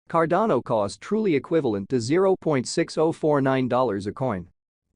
Cardano cost truly equivalent to $0.6049 a coin.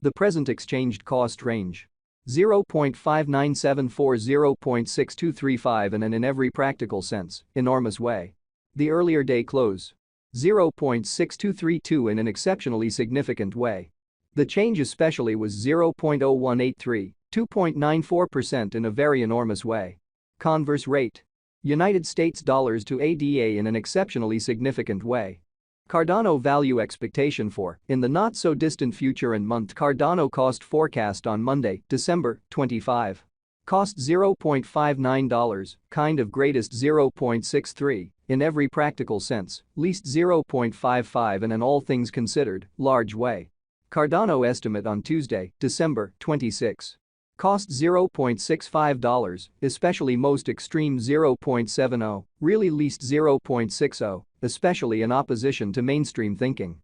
The present exchanged cost range. 0.5974-0.6235 and in every practical sense, enormous way. The earlier day close. 0.6232 in an exceptionally significant way. The change especially was 0.0183, 2.94% in a very enormous way. Converse rate. United States dollars to ADA in an exceptionally significant way. Cardano value expectation for, in the not-so-distant future and month. Cardano cost forecast on Monday, December 25. Cost $0.59, kind of greatest 0.63, in every practical sense, least 0.55 and in all things considered, large way. Cardano estimate on Tuesday, December 26. Cost $0.65, especially most extreme 0.70, really least 0.60, especially in opposition to mainstream thinking.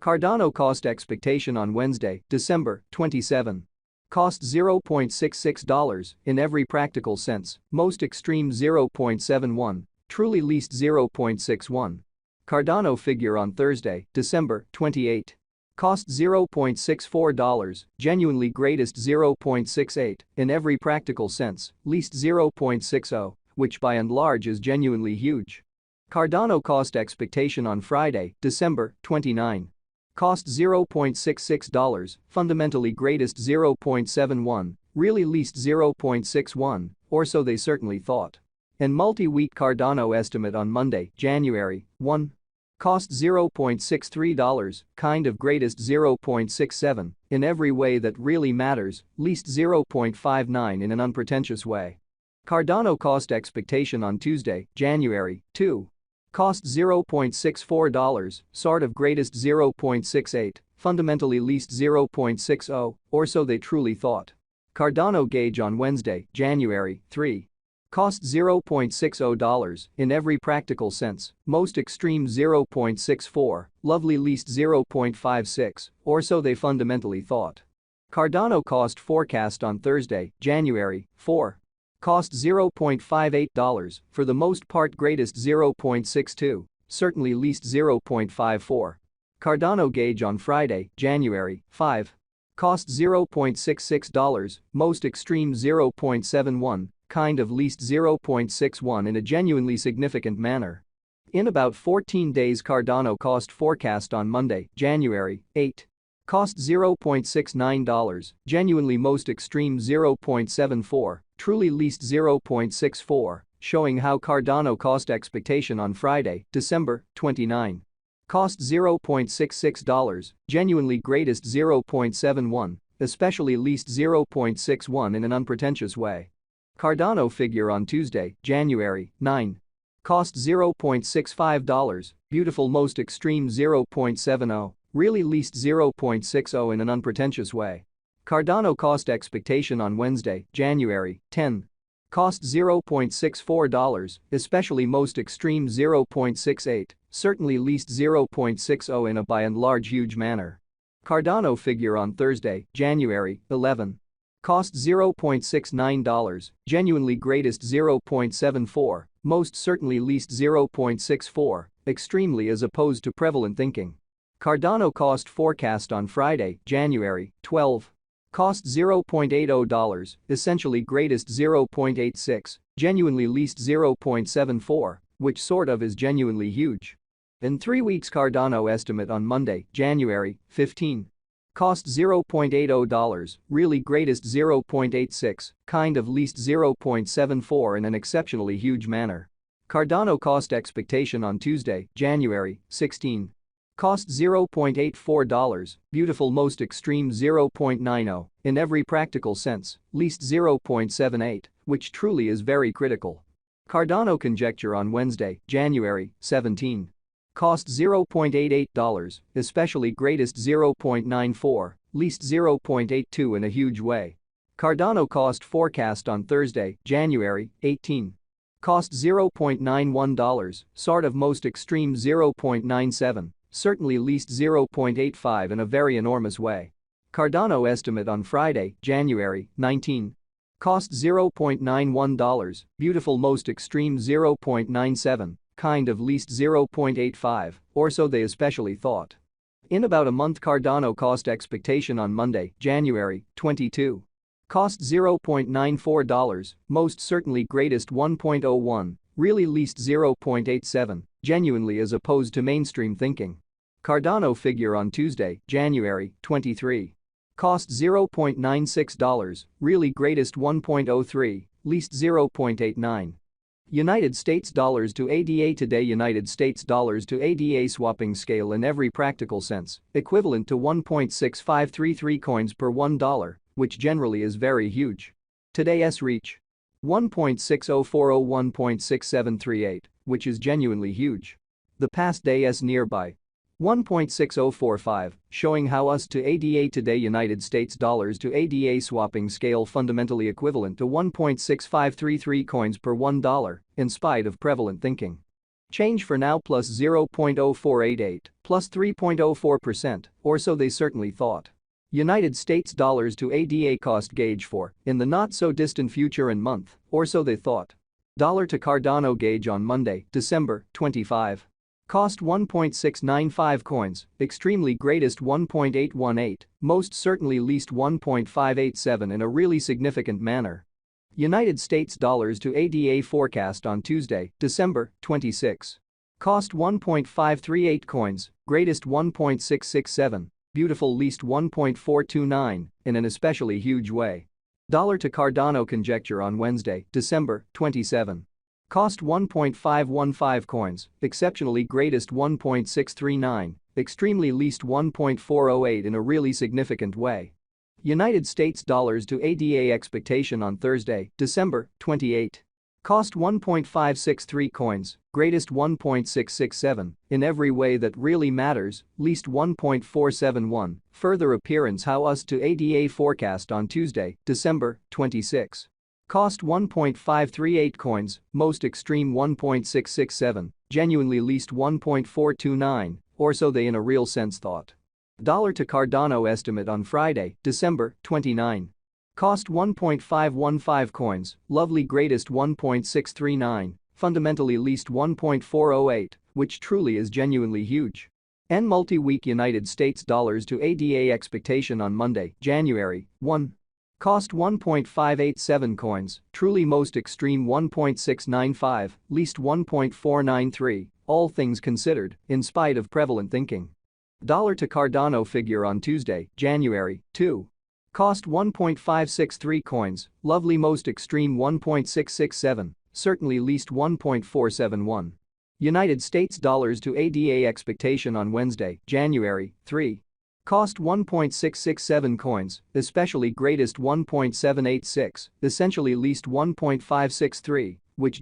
Cardano cost expectation on Wednesday, December 27. Cost $0.66, in every practical sense, most extreme 0.71, truly least 0.61. Cardano figure on Thursday, December 28. Cost $0.64, genuinely greatest 0.68, in every practical sense, least 0.60, which by and large is genuinely huge. Cardano cost expectation on Friday, December 29. Cost $0.66, fundamentally greatest 0.71, really least 0.61, or so they certainly thought. And multi-week Cardano estimate on Monday, January 1. Cost $0.63, kind of greatest 0.67, in every way that really matters, least 0.59 in an unpretentious way. Cardano cost expectation on Tuesday, January 2. Cost $0.64, sort of greatest 0.68, fundamentally least 0.60, or so they truly thought. Cardano gauge on Wednesday, January 3. Cost $0.60, in every practical sense, most extreme 0.64, lovely least 0.56, or so they fundamentally thought. Cardano cost forecast on Thursday, January 4. Cost $0.58, for the most part greatest 0.62, certainly least 0.54. Cardano gauge on Friday, January 5. Cost $0.66, most extreme 0.71, kind of least 0.61 in a genuinely significant manner. In about 14 days Cardano cost forecast on Monday, January 8. Cost $0.69, genuinely most extreme 0.74, truly least 0.64, showing how Cardano cost expectation on Friday, December 29. Cost $0.66, genuinely greatest 0.71, especially least 0.61 in an unpretentious way. Cardano figure on Tuesday, January 9. Cost $0.65, beautiful most extreme 0.70, really least 0.60 in an unpretentious way. Cardano cost expectation on Wednesday, January 10. Cost $0.64, especially most extreme 0.68, certainly least 0.60 in a by and large huge manner. Cardano figure on Thursday, January 11. Cost $0.69, genuinely greatest 0.74, most certainly least 0.64, extremely as opposed to prevalent thinking. Cardano cost forecast on Friday, January 12. Cost $0.80, essentially greatest 0.86, genuinely least 0.74, which sort of is genuinely huge. In 3 weeks Cardano estimate on Monday, January 15. Cost $0.80, really greatest 0.86, kind of least 0.74 in an exceptionally huge manner. Cardano cost expectation on Tuesday, January 16. Cost $0.84, beautiful most extreme 0.90, in every practical sense, least 0.78, which truly is very critical. Cardano conjecture on Wednesday, January 17. Cost $0.88, especially greatest 0.94, least 0.82 in a huge way. Cardano cost forecast on Thursday, January 18. Cost $0.91, sort of most extreme 0.97, certainly least 0.85 in a very enormous way. Cardano estimate on Friday, January 19. Cost $0.91, beautiful most extreme 0.97, kind of least 0.85, or so they especially thought. In about a month, Cardano cost expectation on Monday, January 22. Cost $0.94, most certainly greatest 1.01, really least 0.87, genuinely as opposed to mainstream thinking. Cardano figure on Tuesday, January 23. Cost $0.96, really greatest 1.03, least 0.89. United States dollars to ADA today. United States dollars to ADA swapping scale in every practical sense, equivalent to 1.6533 coins per $1, which generally is very huge. Today's reach 1.6040 1.6738, which is genuinely huge. The past day's nearby 1.6045, showing how US to ADA today. United States dollars to ADA swapping scale fundamentally equivalent to 1.6533 coins per $1, in spite of prevalent thinking. Change for now plus 0.0488, plus 3.04%, or so they certainly thought. United States dollars to ADA cost gauge for, in the not-so-distant future and month, or so they thought. Dollar to Cardano gauge on Monday, December 25. Cost 1.695 coins, extremely greatest 1.818, most certainly least 1.587 in a really significant manner. United States dollars to ADA forecast on Tuesday, December 26. Cost 1.538 coins, greatest 1.667, beautiful least 1.429, in an especially huge way. Dollar to Cardano conjecture on Wednesday, December 27. Cost 1.515 coins, exceptionally greatest 1.639, extremely least 1.408 in a really significant way. United States dollars to ADA expectation on Thursday, December 28. Cost 1.563 coins, greatest 1.667, in every way that really matters, least 1.471, further appearance how US to ADA forecast on Tuesday, December 26. Cost 1.538 coins, most extreme 1.667, genuinely least 1.429, or so they in a real sense thought. Dollar to Cardano estimate on Friday, December 29. Cost 1.515 coins, lovely greatest 1.639, fundamentally least 1.408, which truly is genuinely huge. N multi-week United States dollars to ADA expectation on Monday, January 1. Cost 1.587 coins, truly most extreme 1.695, least 1.493, all things considered, in spite of prevalent thinking. Dollar to Cardano figure on Tuesday, January 2. Cost 1.563 coins, lovely most extreme 1.667, certainly least 1.471. United States dollars to ADA expectation on Wednesday, January 3. Cost 1.667 coins, especially greatest 1.786, essentially least 1.563, which